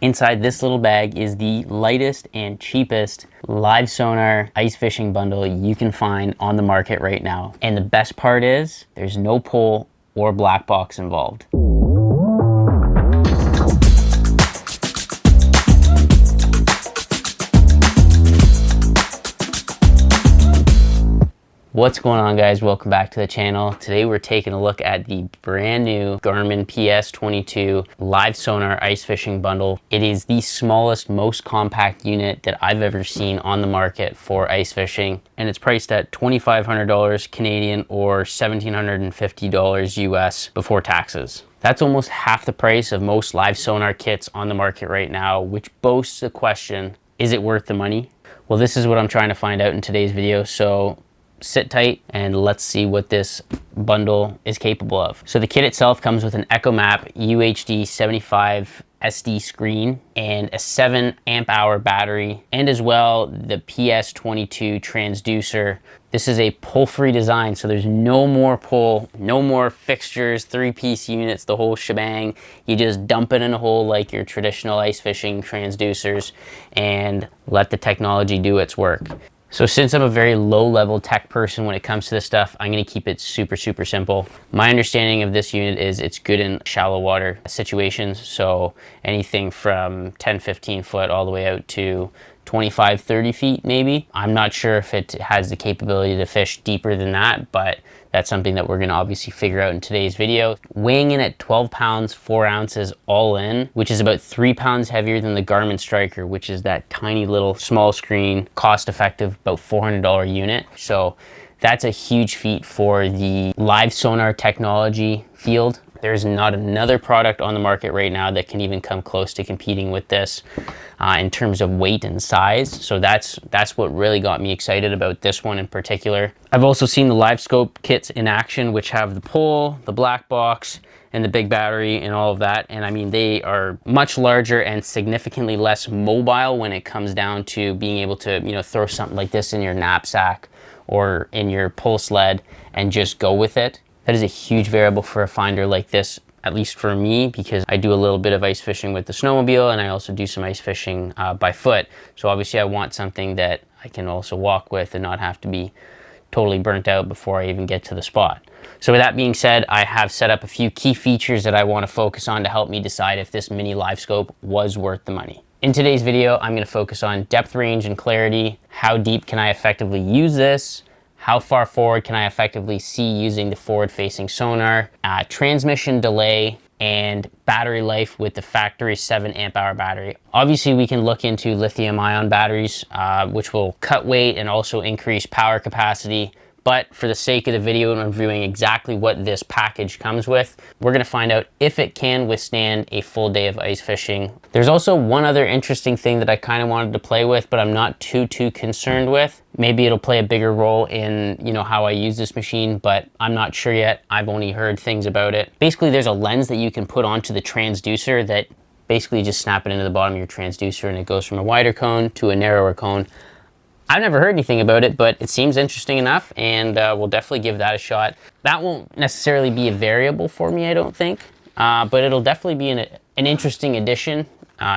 Inside this little bag is the lightest and cheapest live sonar ice fishing bundle you can find on the market right now. And the best part is there's no pole or black box involved. What's going on, guys? Welcome back to the channel. Today we're taking a look at the brand new Garmin PS22 live sonar ice fishing bundle. It is the smallest, most compact unit that I've ever seen on the market for ice fishing, and it's priced at $2,500 Canadian or $1,750 US before taxes. That's almost half the price of most live sonar kits on the market right now, which boasts the question, is it worth the money? Well, this is what I'm trying to find out in today's video, so sit tight and let's see what this bundle is capable of. So the kit itself comes with an EchoMap UHD 75 SD screen and a 7 amp hour battery, and as well the PS22 transducer. This is a pull-free design, so there's no more pull, no more fixtures, 3-piece units, the whole shebang. You just dump it in a hole like your traditional ice fishing transducers and let the technology do its work. So since I'm a very low-level tech person when it comes to this stuff, I'm going to keep it super simple. My understanding of this unit is it's good in shallow water situations, so anything from 10-15 foot all the way out to 25-30 feet maybe. I'm not sure if it has the capability to fish deeper than that, but that's something that we're going to obviously figure out in today's video. Weighing in at 12 pounds 4 ounces all in, which is about 3 pounds heavier than the Garmin Striker, which is that tiny little small screen, cost effective, about $400 unit. So that's a huge feat for the live sonar technology field. There's not another product on the market right now that can even come close to competing with this in terms of weight and size. So that's what really got me excited about this one in particular. I've also seen the Livescope kits in action, which have the pole, the black box, and the big battery and all of that. And I mean, they are much larger and significantly less mobile when it comes down to being able to, you know, throw something like this in your knapsack or in your pull sled and just go with it. That is a huge variable for a finder like this, at least for me, because I do a little bit of ice fishing with the snowmobile and I also do some ice fishing by foot. So obviously I want something that I can also walk with and not have to be totally burnt out before I even get to the spot. So with that being said, I have set up a few key features that I want to focus on to help me decide if this mini Livescope was worth the money. In today's video, I'm going to focus on depth, range, and clarity. How deep can I effectively use this? How far forward can I effectively see using the forward-facing sonar? Transmission delay and battery life with the factory 7 amp hour battery. Obviously, we can look into lithium-ion batteries, which will cut weight and also increase power capacity. But for the sake of the video and reviewing exactly what this package comes with, we're going to find out if it can withstand a full day of ice fishing. There's also one other interesting thing that I kind of wanted to play with, but I'm not too concerned with. Maybe it'll play a bigger role in, you know, how I use this machine, but I'm not sure yet. I've only heard things about it. Basically, there's a lens that you can put onto the transducer that basically just snap it into the bottom of your transducer and it goes from a wider cone to a narrower cone. I've never heard anything about it, but it seems interesting enough, and we'll definitely give that a shot. That won't necessarily be a variable for me, I don't think, but it'll definitely be an interesting addition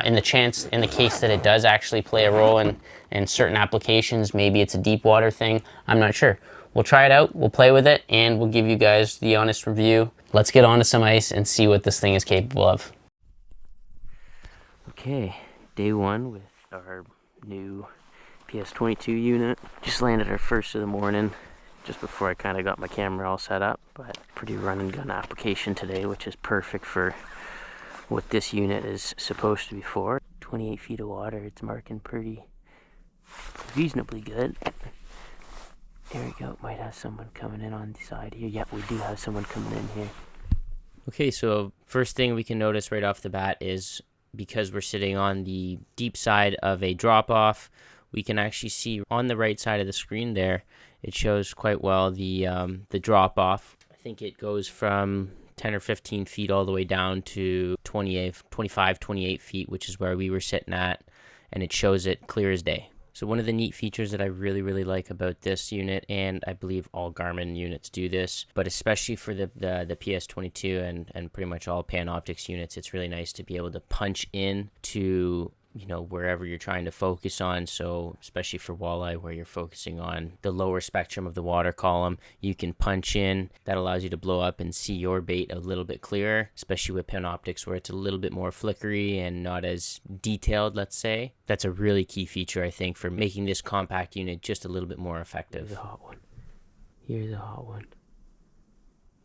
in the case that it does actually play a role in certain applications. Maybe it's a deep water thing. I'm not sure. We'll try it out, we'll play with it, and we'll give you guys the honest review. Let's get onto some ice and see what this thing is capable of. Okay, day one with our new PS22 unit. Just landed our first of the morning just before I kind of got my camera all set up, but pretty run and gun application today, which is perfect for what this unit is supposed to be for. 28 feet of water, it's marking pretty reasonably good. There we go, might have someone coming in on the side here. Yep, we do have someone coming in here. Okay, so first thing we can notice right off the bat is because we're sitting on the deep side of a drop-off, we can actually see on the right side of the screen there, it shows quite well the drop-off. I think it goes from 10 or 15 feet all the way down to 25, 28 feet, which is where we were sitting at, and it shows it clear as day. So one of the neat features that I really like about this unit, and I believe all Garmin units do this, but especially for the PS22 and pretty much all Panoptix units, it's really nice to be able to punch in to, you know, wherever you're trying to focus on. So especially for walleye, where you're focusing on the lower spectrum of the water column, you can punch in. That allows you to blow up and see your bait a little bit clearer, especially with Panoptix, where it's a little bit more flickery and not as detailed, let's say. That's a really key feature, I think, for making this compact unit just a little bit more effective. Here's a hot one. Here's a hot one.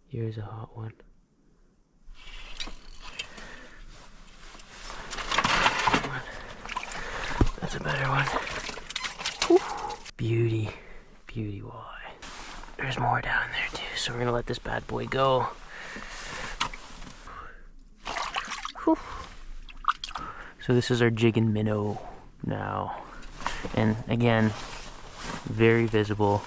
Here's a hot one. That's a better one. Whew. Beauty walleye. There's more down there too, so we're gonna let this bad boy go. Whew. So this is our jigging minnow now, and again, very visible.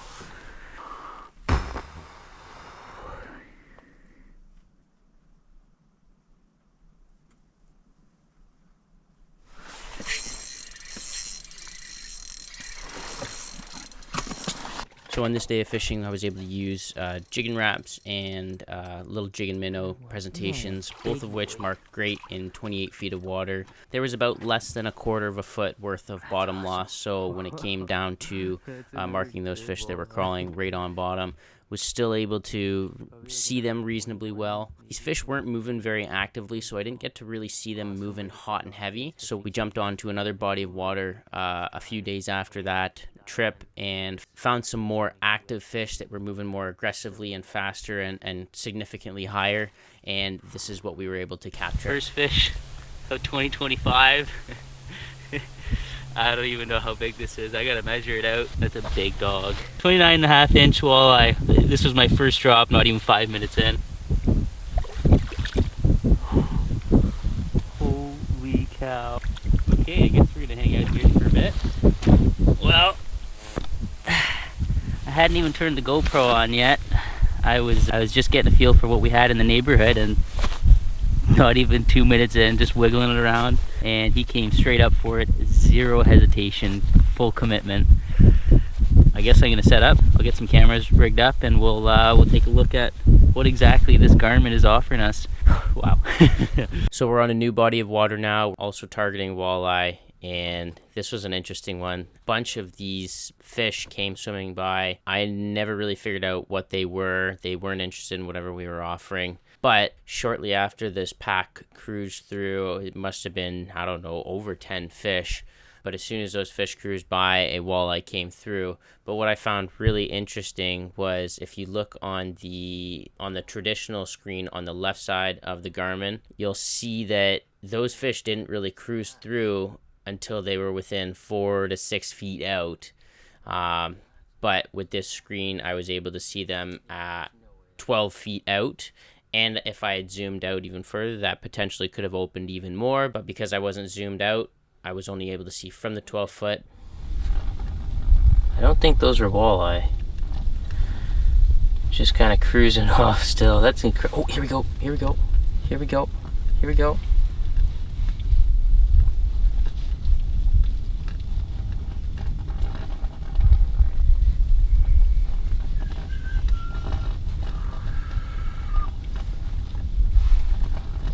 So on this day of fishing, I was able to use jigging wraps and little jig and minnow presentations, both of which marked great in 28 feet of water. There was about less than 1/4 of a foot worth of bottom loss, so when it came down to marking those fish that were crawling right on bottom, was still able to see them reasonably well. These fish weren't moving very actively, so I didn't get to really see them moving hot and heavy. So we jumped onto another body of water a few days after that trip and found some more active fish that were moving more aggressively and faster and significantly higher, and this is what we were able to capture. First fish of 2025. I don't even know how big this is. I gotta measure it out. That's a big dog. 29.5 inch walleye. This was my first drop, not even 5 minutes in. Holy cow. Okay, I guess we're gonna hang out here for a bit. Well, I hadn't even turned the GoPro on yet. I was just getting a feel for what we had in the neighborhood, and not even 2 minutes in, just wiggling it around, and he came straight up for it. Zero hesitation, full commitment. I guess I'm gonna set up. I'll get some cameras rigged up, and we'll take a look at what exactly this Garmin is offering us. Wow. So we're on a new body of water now, also targeting walleye, and this was an interesting one. A bunch of these fish came swimming by. I never really figured out what they were. They weren't interested in whatever we were offering. But shortly after this pack cruised through, it must have been, I don't know, over 10 fish. But as soon as those fish cruised by, a walleye came through. But what I found really interesting was if you look on the traditional screen on the left side of the Garmin, you'll see that those fish didn't really cruise through until they were within 4 to 6 feet out. But with this screen, I was able to see them at 12 feet out. And if I had zoomed out even further, that potentially could have opened even more. But because I wasn't zoomed out, I was only able to see from the 12 foot. I don't think those are walleye. Just kind of cruising off still. That's incredible. Oh, here we go. Here we go. Here we go. Here we go.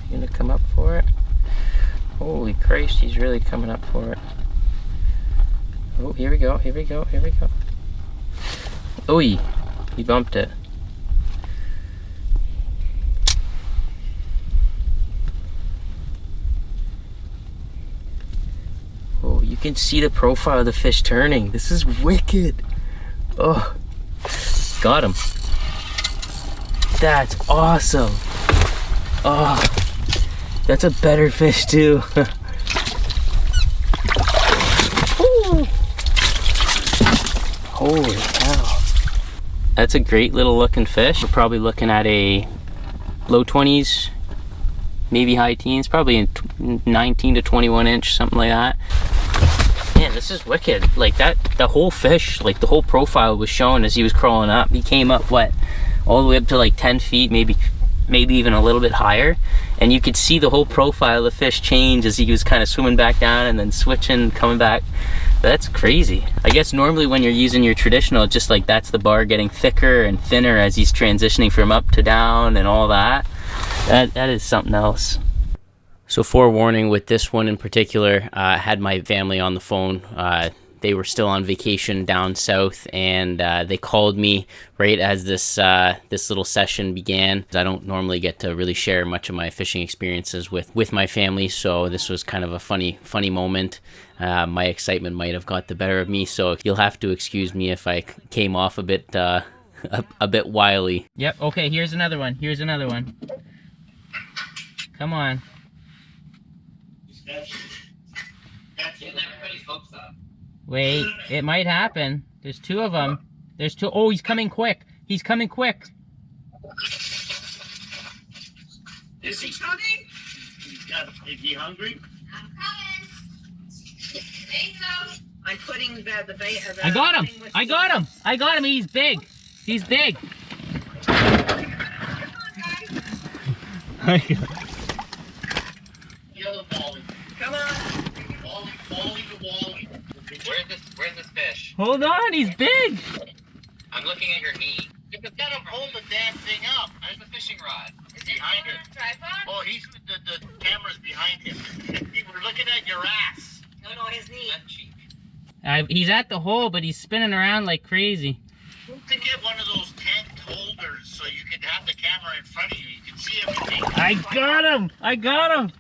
Gonna come up for it. Holy Christ, he's really coming up for it. Oh, here we go, here we go, here we go. Oh, he bumped it. Oh, you can see the profile of the fish turning. This is wicked. Oh, got him. That's awesome. Oh. That's a better fish too. Holy cow. That's a great little looking fish. We're probably looking at a low 20s, maybe high teens, probably in 19 to 21 inch, something like that. Man, this is wicked. Like that, the whole fish, like the whole profile was shown as he was crawling up. He came up, what, all the way up to like 10 feet, maybe maybe even a little bit higher, and you could see the whole profile of the fish change as he was kind of swimming back down and then switching, coming back. That's crazy. I guess normally when you're using your traditional, it's just like that's the bar getting thicker and thinner as he's transitioning from up to down and all that. That is something else. So forewarning with this one in particular, I had my family on the phone. They were still on vacation down south, and they called me right as this little session began. I don't normally get to really share much of my fishing experiences with my family, so this was kind of a funny moment. My excitement might have got the better of me, so you'll have to excuse me if I came off a bit wily. Yep. Okay. Here's another one. Come on. Wait, it might happen. There's two of them. There's two. Oh, he's coming quick. Is he coming? Is he hungry? I'm coming. I'm putting the bait. I got him. He's big. Yellow Wally. Come on. Wally to Wally. Where's this fish? Hold on, he's big. I'm looking at your knee. You can let him hold the damn thing up. Where's the fishing rod? Is it behind him? Tripod? Oh, the camera's behind him. We're looking at your ass. No, his knee. Left cheek. He's at the hole, but he's spinning around like crazy. You can get one of those tent holders so you can have the camera in front of you. You can see everything. I got him.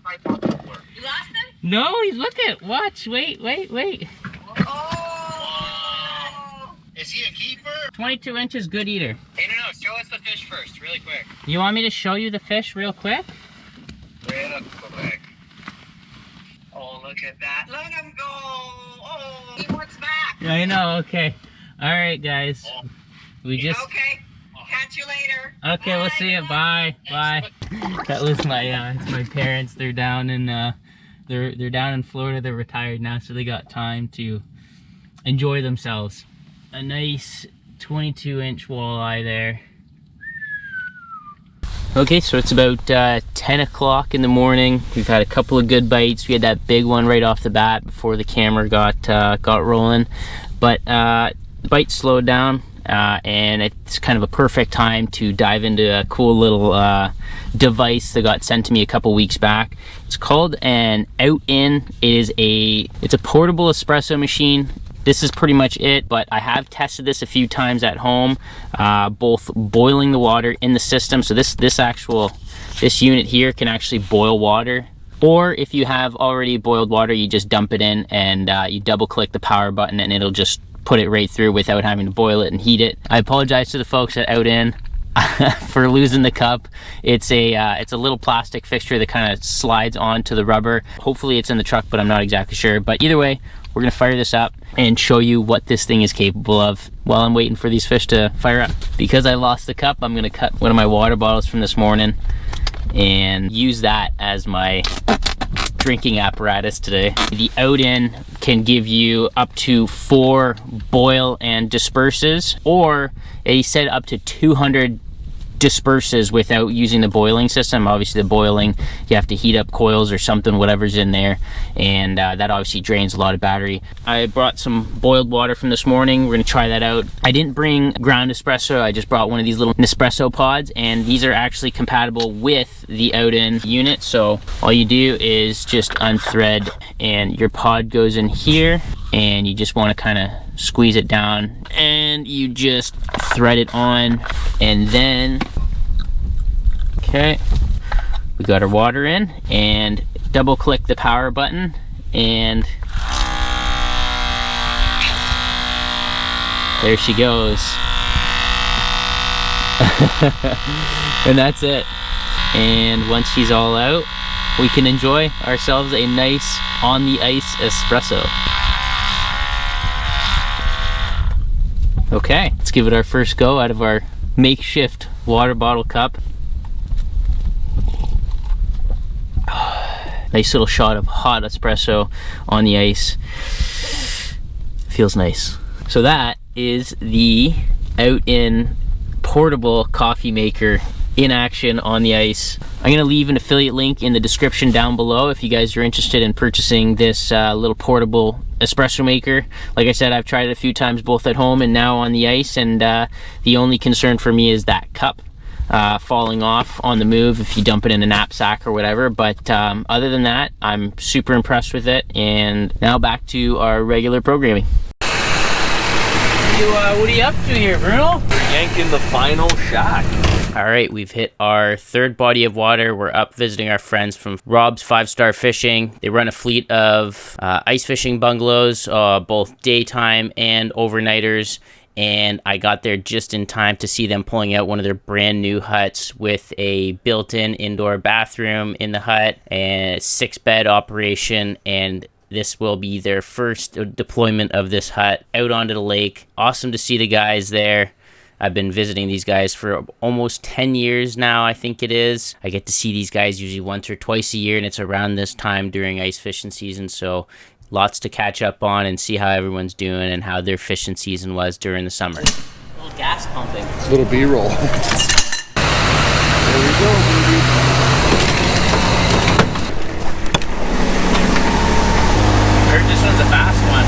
You lost him? No, he's looking. Watch. Wait. Oh! Is he a keeper? 22 inches, good eater. Hey, no, show us the fish first, really quick. You want me to show you the fish real quick? Real quick. Oh, look at that. Let him go. Oh, he wants back. I know, okay. All right, guys. Okay. Catch you later. Okay, bye. We'll see you. Bye. That was my parents. They're down in they're down in Florida. They're retired now, so they got time to enjoy themselves. A nice 22-inch walleye there. Okay, so it's about 10 o'clock in the morning. We've had a couple of good bites. We had that big one right off the bat before the camera got rolling, but the bite slowed down, and it's kind of a perfect time to dive into a cool little device that got sent to me a couple weeks back. It's called an Out-In. It's a portable espresso machine. This is pretty much it, but I have tested this a few times at home, both boiling the water in the system. So this unit here can actually boil water, or if you have already boiled water, you just dump it in and you double click the power button and it'll just put it right through without having to boil it and heat it. I apologize to the folks at Out-In for losing the cup. It's a little plastic fixture that kind of slides onto the rubber. Hopefully it's in the truck, but I'm not exactly sure. But either way, we're gonna fire this up and show you what this thing is capable of while I'm waiting for these fish to fire up. Because I lost the cup, I'm gonna cut one of my water bottles from this morning and use that as my drinking apparatus today. The Out-In can give you up to 4 boil and disperses, or he said up to 200 disperses without using the boiling system. Obviously the boiling, you have to heat up coils or something, whatever's in there, and that obviously drains a lot of battery. I brought some boiled water from this morning. We're gonna try that out. I didn't bring ground espresso. I just brought one of these little Nespresso pods, and these are actually compatible with the Out-In unit. So all you do is just unthread and your pod goes in here, and you just want to kind of squeeze it down and you just thread it on, and then okay, we got our water in, and double click the power button, and there she goes. And that's it. And once she's all out, we can enjoy ourselves a nice on the ice espresso. Okay, let's give it our first go out of our makeshift water bottle cup. Nice little shot of hot espresso on the ice. Feels nice. So that is the Out-In portable coffee maker in action on the ice. I'm gonna leave an affiliate link in the description down below if you guys are interested in purchasing this little portable espresso maker. Like I said, I've tried it a few times both at home and now on the ice, and the only concern for me is that cup falling off on the move if you dump it in a knapsack or whatever. But other than that, I'm super impressed with it. And now back to our regular programming. What are you up to here, Bruno? We're yanking the final shot. All right, we've hit our third body of water. We're up visiting our friends from Rob's 5-Star Fishing. They run a fleet of ice fishing bungalows, both daytime and overnighters. And I got there just in time to see them pulling out one of their brand new huts with a built-in indoor bathroom in the hut and 6-bed operation. And this will be their first deployment of this hut out onto the lake. Awesome to see the guys there. I've been visiting these guys for almost 10 years now, I think it is. I get to see these guys usually once or twice a year, and it's around this time during ice fishing season, so lots to catch up on and see how everyone's doing and how their fishing season was during the summer. A little gas pumping. It's a little B-roll. There we go, baby. I heard this one's a fast one.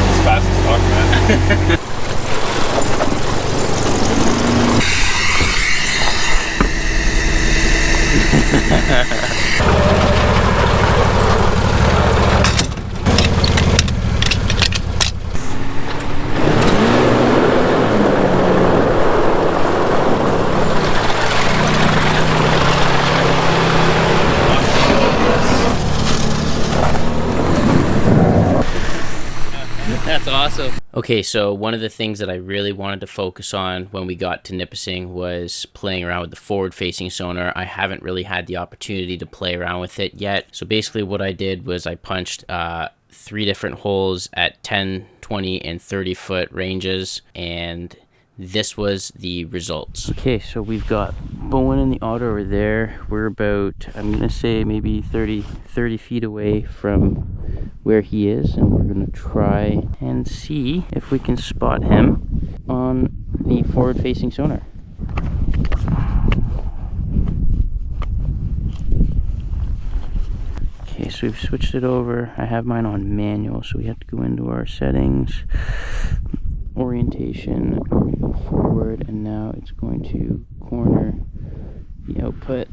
It's fast as fuck, man. That's awesome. Okay, so one of the things that I really wanted to focus on when we got to Nipissing was playing around with the forward-facing sonar. I haven't really had the opportunity to play around with it yet. So basically what I did was I punched 3 different holes at 10, 20, and 30-foot ranges, and this was the results. Okay, so we've got Bowen and the Otter over there. We're about, I'm gonna say maybe 30 feet away from where he is, and we're gonna try and see if we can spot him on the forward-facing sonar. Okay, so we've switched it over. I have mine on manual, so we have to go into our settings, orientation, we're going to go forward, and now it's going to corner the output.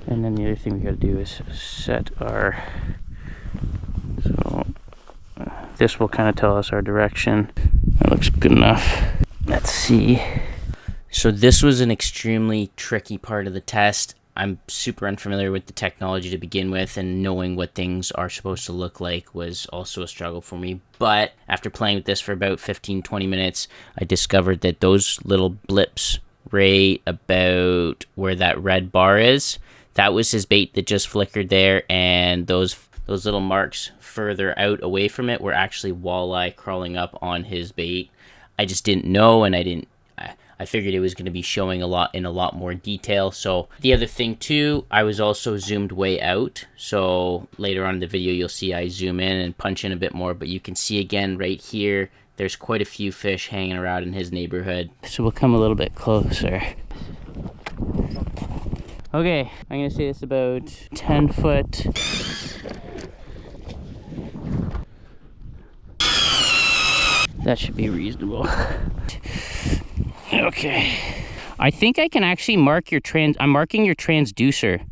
And then the other thing we got to do is set our, so this will kind of tell us our direction. That looks good enough. Let's see. So this was an extremely tricky part of the test. I'm super unfamiliar with the technology to begin with, and knowing what things are supposed to look like was also a struggle for me. But after playing with this for about 15-20 minutes, I discovered that those little blips right about where that red bar is, that was his bait that just flickered there, and those little marks further out away from it were actually walleye crawling up on his bait. I just didn't know, and I figured it was going to be showing in a lot more detail. So the other thing too, I was also zoomed way out. So later on in the video, you'll see I zoom in and punch in a bit more, but you can see again right here, there's quite a few fish hanging around in his neighborhood. So we'll come a little bit closer. Okay, I'm going to say it's about 10 foot. That should be reasonable. Okay, I think I can actually mark your I'm marking your transducer.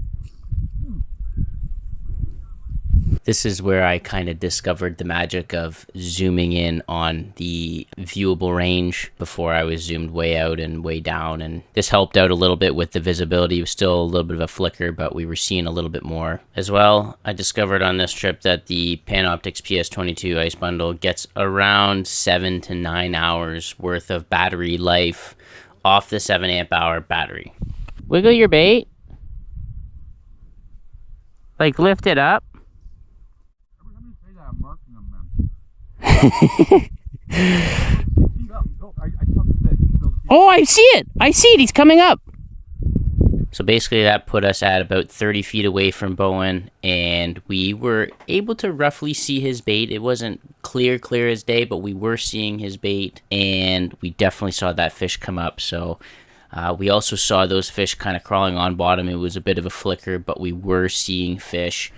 This is where I kind of discovered the magic of zooming in on the viewable range before I was zoomed way out and way down, and this helped out a little bit with the visibility. It was still a little bit of a flicker, but we were seeing a little bit more. As well, I discovered on this trip that the Panoptix PS22 Ice Bundle gets around 7 to 9 hours worth of battery life off the 7 amp hour battery. Wiggle your bait. Like lift it up. Oh, I see it! I see it! He's coming up! So basically that put us at about 30 feet away from Bowen, and we were able to roughly see his bait. It wasn't clear as day, but we were seeing his bait, and we definitely saw that fish come up. So We also saw those fish kind of crawling on bottom. It was a bit of a flicker, but we were seeing fish.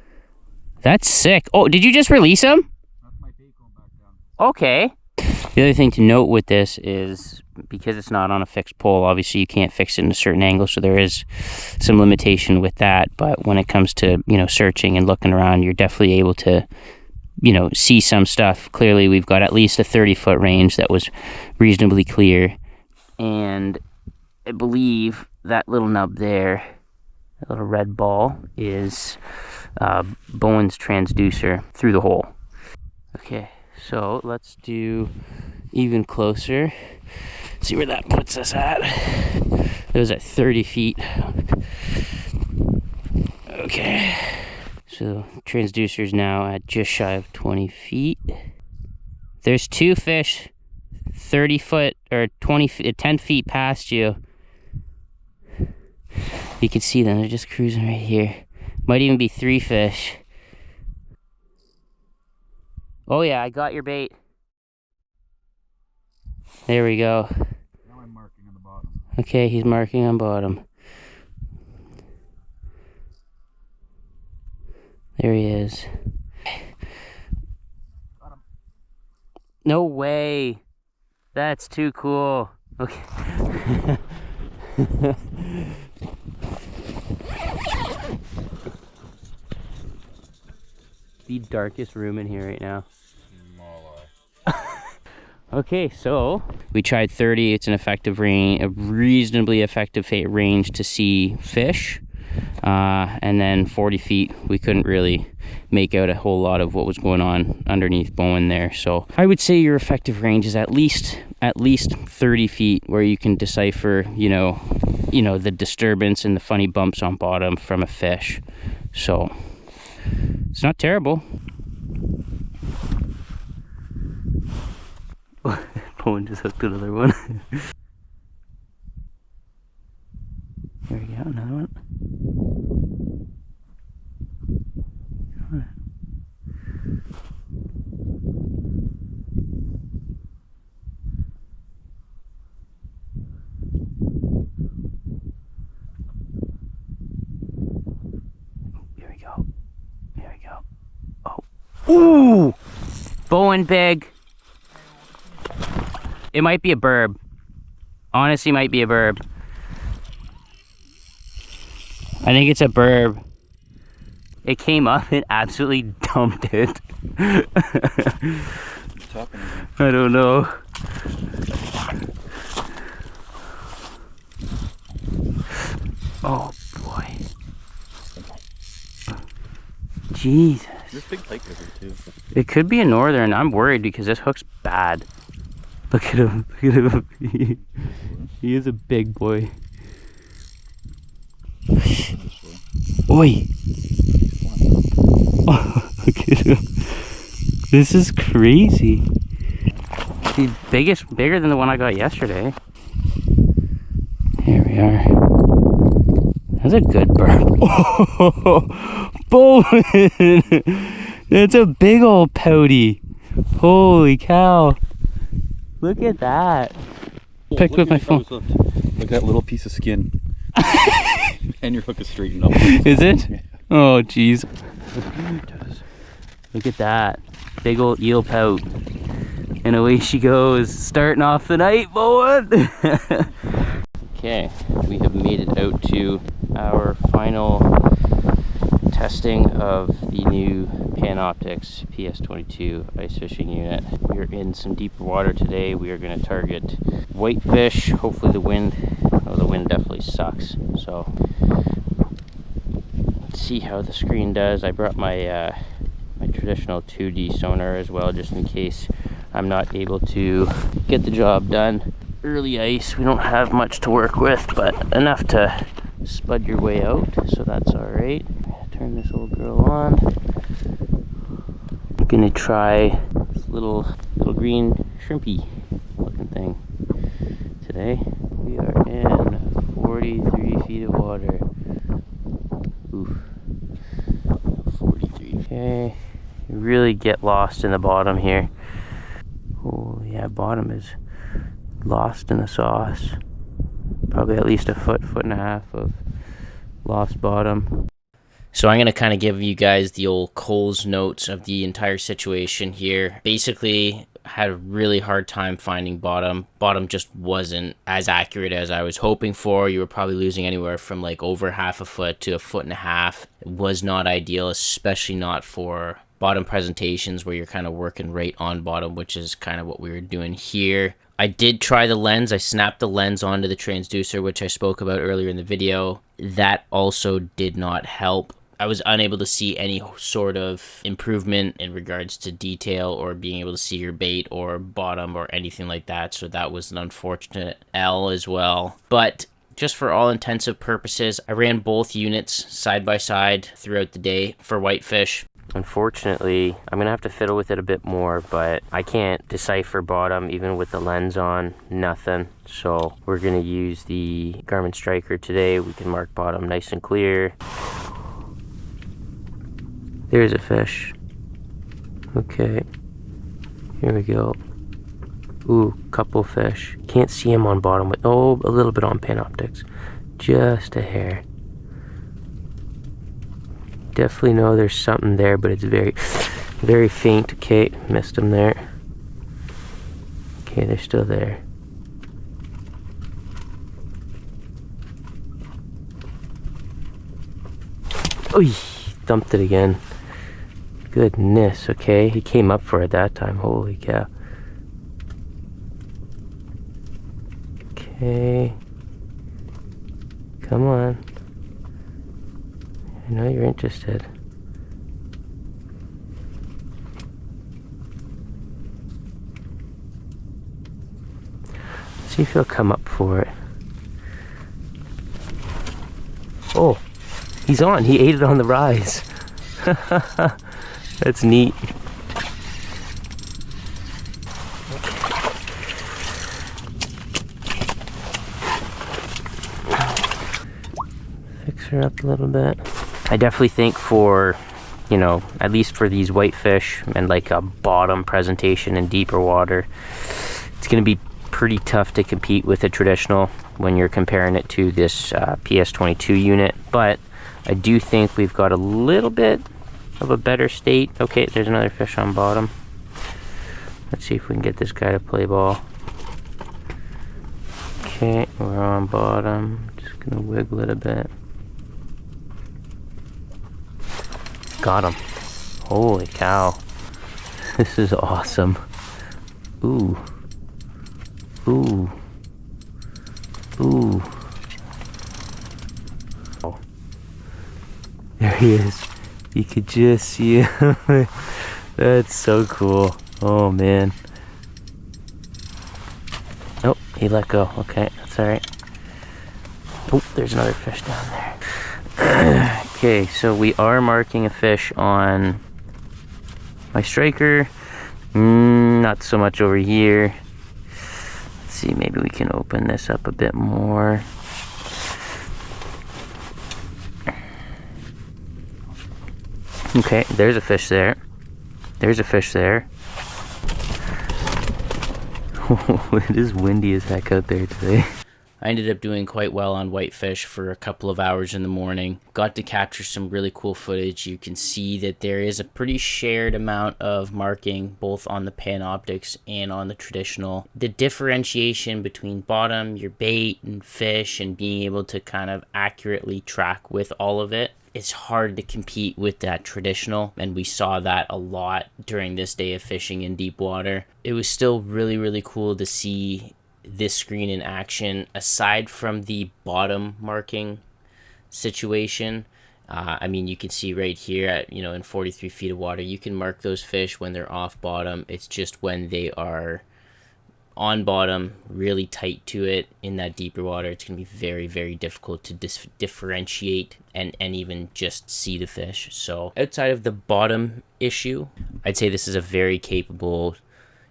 That's sick. Oh, did you just release them? That's my bait going back down. Okay. The other thing to note with this is because it's not on a fixed pole, obviously you can't fix it in a certain angle, so there is some limitation with that. But when it comes to, you know, searching and looking around, you're definitely able to, you know, see some stuff. Clearly we've got at least a 30-foot range that was reasonably clear. And I believe that little nub there, that little red ball, is Bowen's transducer through the hole. Okay, so let's do even closer. See where that puts us at. It was at 30 feet. Okay, so transducer's now at just shy of 20 feet. There's two fish 30 foot or 10 feet past you. You can see them, they're just cruising right here. Might even be 3 fish. Oh yeah, I got your bait. There we go. Now I'm marking on the bottom. Okay, he's marking on bottom. There he is. Got him. No way. That's too cool. Okay. The darkest room in here right now. Okay, so we tried 30. It's an effective range, a reasonably effective range to see fish. And then 40 feet, we couldn't really make out a whole lot of what was going on underneath Bowen there. So I would say your effective range is at least 30 feet, where you can decipher, you know, the disturbance and the funny bumps on bottom from a fish. So it's not terrible. Bowen just hooked another one. There we go, another one. Here we go. Here we go. Oh. Ooh! Bowen big. It might be a burb. Honestly, might be a burb. I think it's a burb. It came up and absolutely dumped it. I don't know. Oh boy. Jesus. There's big pike over too. It could be a northern. I'm worried because this hook's bad. Look at him. Look at him. He is a big boy. Oi! Oh, look at him. This is crazy. The bigger than the one I got yesterday. Here we are. That's a good burp. Oh, Bowen! That's a big old pouty. Holy cow. Look at that. Picked with my phone. Look at that little piece of skin. And your hook is straightened up. Is it? Yeah. Oh, jeez. Look at that. Big old eel pout. And away she goes. Starting off the night, Bowen. Okay, we have made it out to our final testing of the new Panoptix PS22 ice fishing unit. We're in some deeper water today. We are going to target whitefish. Hopefully the wind definitely sucks. So let's see how the screen does. I brought my my traditional 2D sonar as well, just in case I'm not able to get the job done. Early ice, we don't have much to work with, but enough to spud your way out, so that's all right. Turn this old girl on. I'm gonna try this little green shrimpy looking thing today. We are in 43 feet of water. Oof. 43. Okay. You really get lost in the bottom here. Oh yeah, bottom is lost in the sauce. probably at least a foot, foot and a half of lost bottom. So I'm going to kind of give you guys the old Cole's notes of the entire situation here. Basically, had a really hard time finding bottom. Bottom just wasn't as accurate as I was hoping for. You were probably losing anywhere from like over half a foot to a foot and a half. It was not ideal, especially not for bottom presentations where you're kind of working right on bottom, which is kind of what we were doing here. I did try the lens. I snapped the lens onto the transducer, which I spoke about earlier in the video. That also did not help. I was unable to see any sort of improvement in regards to detail or being able to see your bait or bottom or anything like that. So that was an unfortunate L as well. But just for all intensive purposes, I ran both units side by side throughout the day for whitefish. Unfortunately, I'm gonna have to fiddle with it a bit more, but I can't decipher bottom even with the lens on, nothing. So we're gonna use the Garmin Striker today. We can mark bottom nice and clear. There's a fish. Okay, here we go. Ooh, couple fish. Can't see him on bottom, but oh, a little bit on Panoptics. Just a hair. Definitely know there's something there, but it's very, very faint. Okay, missed him there. Okay, they're still there. Oh, dumped it again. Goodness, okay. He came up for it that time. Holy cow. Okay. Come on. I know you're interested. See if he'll come up for it. Oh, he's on. He ate it on the rise. That's neat. Fix her up a little bit. I definitely think for, you know, at least for these whitefish and like a bottom presentation in deeper water, it's going to be pretty tough to compete with a traditional when you're comparing it to this PS22 unit. But I do think we've got a little bit of a better state. Okay, there's another fish on bottom. Let's see if we can get this guy to play ball. Okay, we're on bottom. Just gonna wiggle it a bit. Got him. Holy cow. This is awesome. Ooh. Ooh. Ooh. Oh. There he is. You could just see him. That's so cool. Oh man. Oh, he let go. Okay, that's alright. Oh, there's another fish down there. Okay, so we are marking a fish on my striker. Not so much over here. Let's see, maybe we can open this up a bit more. Okay, there's a fish there. There's a fish there. It is windy as heck out there today. I ended up doing quite well on whitefish for a couple of hours in the morning. Got to capture some really cool footage. You can see that there is a pretty shared amount of marking both on the Panoptics and on the traditional. The differentiation between bottom, your bait, and fish, and being able to kind of accurately track with all of it, it's hard to compete with that traditional, and we saw that a lot during this day of fishing in deep water. It was still really, really cool to see this screen in action. Aside from the bottom marking situation, I mean, you can see right here at, you know, in 43 feet of water, you can mark those fish when they're off bottom. It's just when they are on bottom, really tight to it in that deeper water, it's going to be very, very difficult to differentiate and even just see the fish. So outside of the bottom issue, I'd say this is a very capable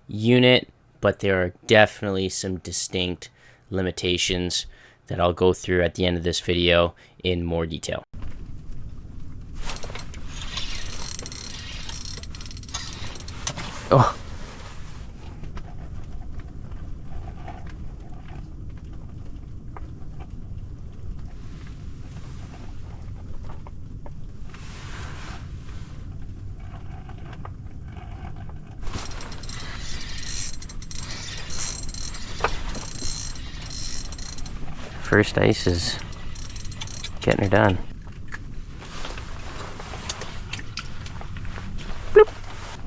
unit, but there are definitely some distinct limitations that I'll go through at the end of this video in more detail. Oh. First ice is getting her done. Bloop.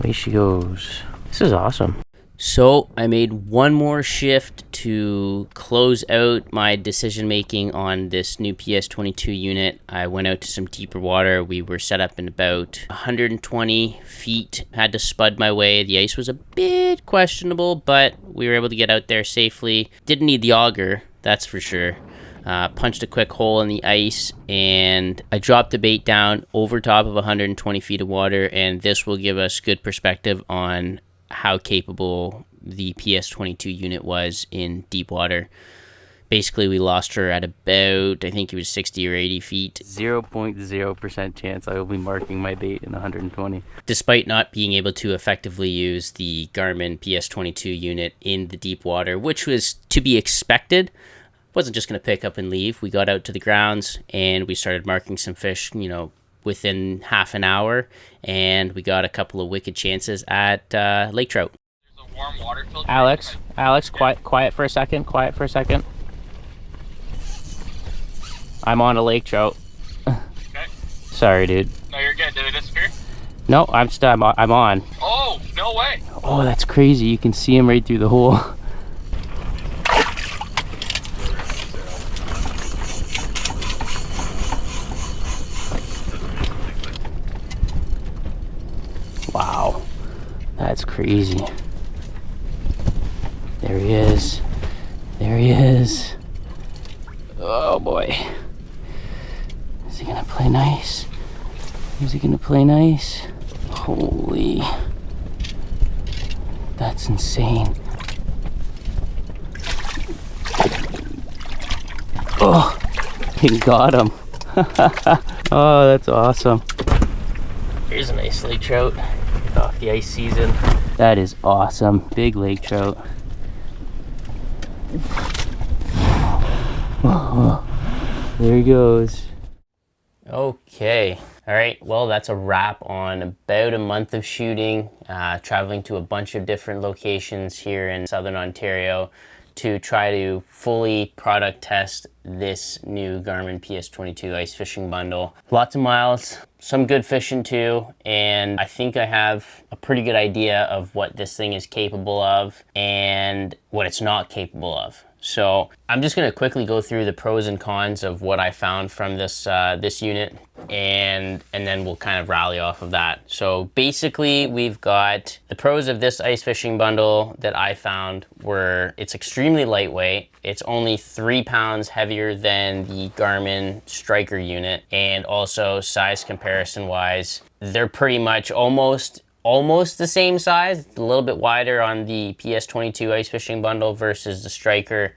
Away she goes. This is awesome. So I made one more shift to close out my decision making on this new PS22 unit. I went out to some deeper water. We were set up in about 120 feet. Had to spud my way. The ice was a bit questionable, but we were able to get out there safely. Didn't need the auger, that's for sure. Punched a quick hole in the ice, and I dropped the bait down over top of 120 feet of water, and this will give us good perspective on how capable the PS22 unit was in deep water. Basically, we lost her at about, I think it was 60 or 80 feet. 0.0% chance I will be marking my bait in 120. Despite not being able to effectively use the Garmin PS22 unit in the deep water, which was to be expected, wasn't just going to pick up and leave. We got out to the grounds and we started marking some fish, you know, within half an hour, and we got a couple of wicked chances at lake trout. There's a warm water filter. Alex, quiet for a second, I'm on a lake trout. Okay. Sorry, dude. No, you're good. Did it disappear? No, I'm on. Oh, no way. Oh, that's crazy. You can see him right through the hole. Wow, that's crazy. There he is. There he is. Oh boy. Is he gonna play nice? Is he gonna play nice? Holy. That's insane. Oh, he got him. Oh, that's awesome. Here's a nice lake trout. Off the ice season. That is awesome. Big lake trout. Oh, there he goes. Okay. All right. Well, that's a wrap on about a month of shooting, traveling to a bunch of different locations here in Southern Ontario to try to fully product test this new Garmin PS22 Ice Fishing Bundle. Lots of miles, some good fishing too, and I think I have a pretty good idea of what this thing is capable of and what it's not capable of. So I'm just gonna quickly go through the pros and cons of what I found from this this unit, and then we'll kind of rally off of that. So basically, we've got the pros of this ice fishing bundle that I found were it's extremely lightweight. It's only 3 pounds heavier than the Garmin Striker unit, and also size comparison wise, they're pretty much almost the same size, a little bit wider on the PS22 Ice Fishing Bundle versus the Striker.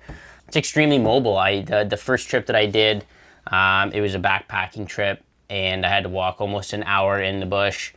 It's extremely mobile. The first trip that I did, it was a backpacking trip, and I had to walk almost an hour in the bush.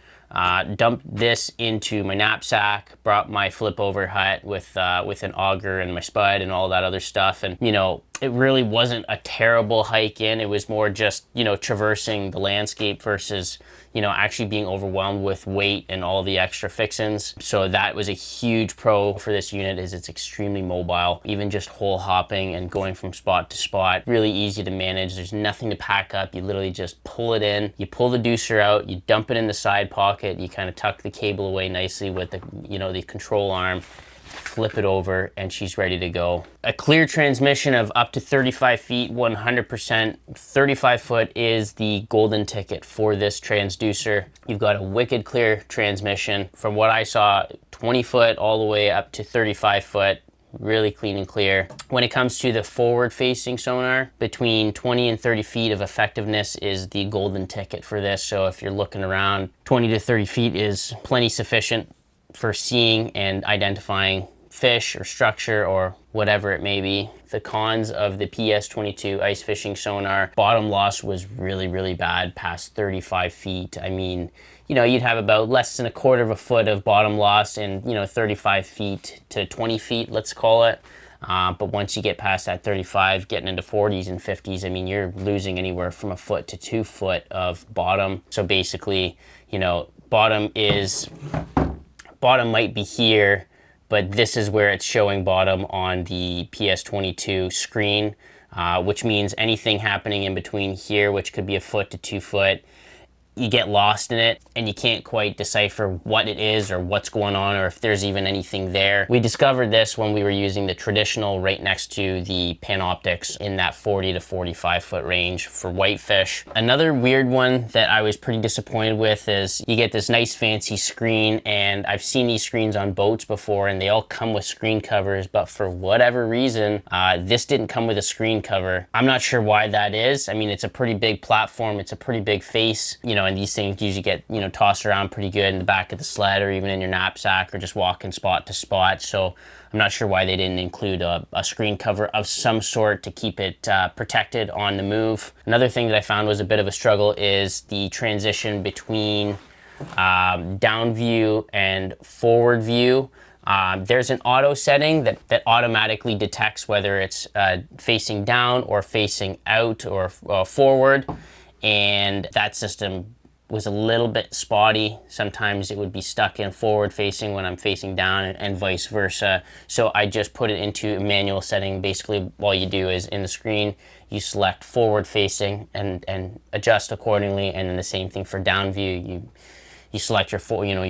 Dumped this into my knapsack, brought my flip over hut with an auger and my spud and all that other stuff, and you know, it really wasn't a terrible hike in. It was more just, you know, traversing the landscape versus, you know, actually being overwhelmed with weight and all the extra fixins. So that was a huge pro for this unit, is it's extremely mobile. Even just hole hopping and going from spot to spot, really easy to manage. There's nothing to pack up. You literally just pull it in, you pull the deucer out, you dump it in the side pocket, you kind of tuck the cable away nicely with the, you know, the control arm, flip it over, and she's ready to go. A clear transmission of up to 35 feet, 100%. 35 foot is the golden ticket for this transducer. You've got a wicked clear transmission. From what I saw, 20 foot all the way up to 35 foot, really clean and clear. When it comes to the forward facing sonar, between 20 and 30 feet of effectiveness is the golden ticket for this. So if you're looking around, 20 to 30 feet is plenty sufficient for seeing and identifying fish or structure or whatever it may be. The cons of the PS22 ice fishing sonar, bottom loss was really bad past 35 feet. I mean, you know, you'd have about less than a quarter of a foot of bottom loss in, you know, 35 feet to 20 feet, let's call it. But once you get past that 35, getting into 40s and 50s, I mean, you're losing anywhere from a foot to 2 foot of bottom. So basically, you know, bottom might be here, but this is where it's showing bottom on the PS22 screen. which means anything happening in between here, which could be a foot to 2 foot, you get lost in it and you can't quite decipher what it is or what's going on or if there's even anything there. We discovered this when we were using the traditional right next to the Panoptics in that 40 to 45 foot range for whitefish. Another weird one that I was pretty disappointed with is you get this nice fancy screen, and I've seen these screens on boats before and they all come with screen covers, but for whatever reason, this didn't come with a screen cover. I'm not sure why that is. I mean, it's a pretty big platform, it's a pretty big face, you know, and these things usually get, you know, tossed around pretty good in the back of the sled or even in your knapsack or just walking spot to spot. So I'm not sure why they didn't include a screen cover of some sort to keep it protected on the move. Another thing that I found was a bit of a struggle is the transition between down view and forward view. There's an auto setting that automatically detects whether it's facing down or facing out or forward, and that system was a little bit spotty. Sometimes it would be stuck in forward facing when I'm facing down and vice versa. So I just put it into a manual setting. Basically all you do is in the screen, you select forward facing and adjust accordingly. And then the same thing for down view. You select your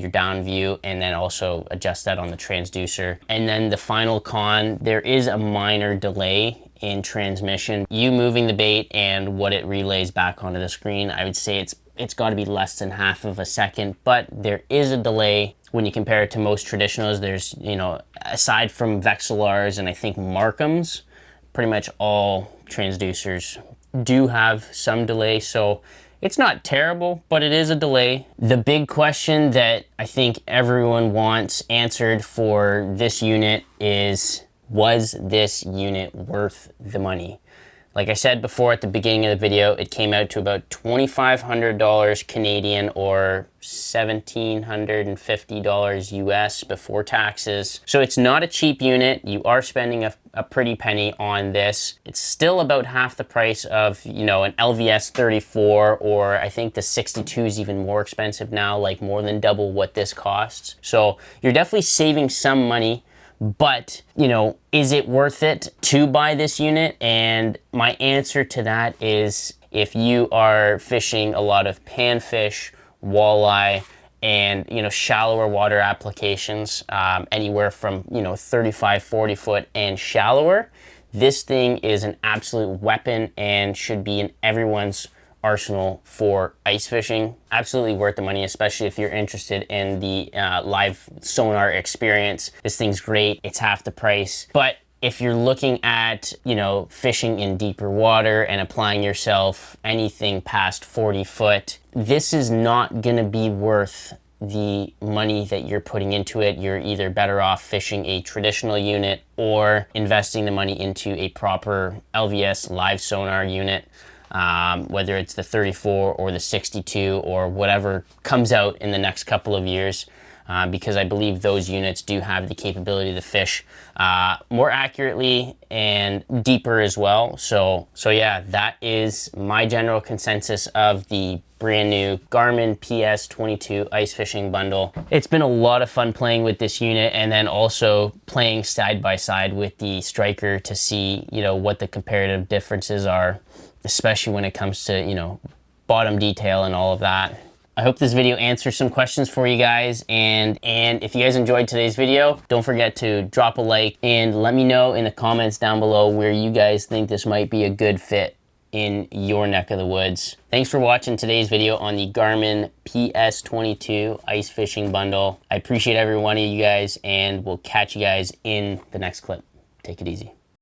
down view and then also adjust that on the transducer. And then the final con, there is a minor delay in transmission. You moving the bait and what it relays back onto the screen, I would say it's got to be less than half of a second, but there is a delay when you compare it to most traditionals. There's, you know, aside from Vexilars and I think Markhams, pretty much all transducers do have some delay. So it's not terrible, but it is a delay. The big question that I think everyone wants answered for this unit is, was this unit worth the money? Like I said before at the beginning of the video, it came out to about $2,500 Canadian or $1,750 US before taxes. So it's not a cheap unit. You are spending a pretty penny on this. It's still about half the price of, you know, an LVS 34, or I think the 62 is even more expensive now, like more than double what this costs. So you're definitely saving some money. But, you know, is it worth it to buy this unit? And my answer to that is, if you are fishing a lot of panfish, walleye, and, you know, shallower water applications, anywhere from, you know, 35, 40 foot and shallower, this thing is an absolute weapon and should be in everyone's arsenal for ice fishing. Absolutely worth the money, especially if you're interested in the live sonar experience. This thing's great. It's half the price. But if you're looking at, you know, fishing in deeper water and applying yourself anything past 40 foot, this is not gonna be worth the money that you're putting into it. You're either better off fishing a traditional unit or investing the money into a proper LVS live sonar unit. Whether it's the 34 or the 62 or whatever comes out in the next couple of years, because I believe those units do have the capability to fish more accurately and deeper as well. So yeah, that is my general consensus of the brand new Garmin PS22 Ice Fishing Bundle. It's been a lot of fun playing with this unit and then also playing side by side with the Striker to see, you know, what the comparative differences are, especially when it comes to, you know, bottom detail and all of that. I hope this video answers some questions for you guys, and if you guys enjoyed today's video, don't forget to drop a like and let me know in the comments down below where you guys think this might be a good fit in your neck of the woods. Thanks for watching today's video on the Garmin PS22 Ice Fishing Bundle. I appreciate every one of you guys, and we'll catch you guys in the next clip. Take it easy.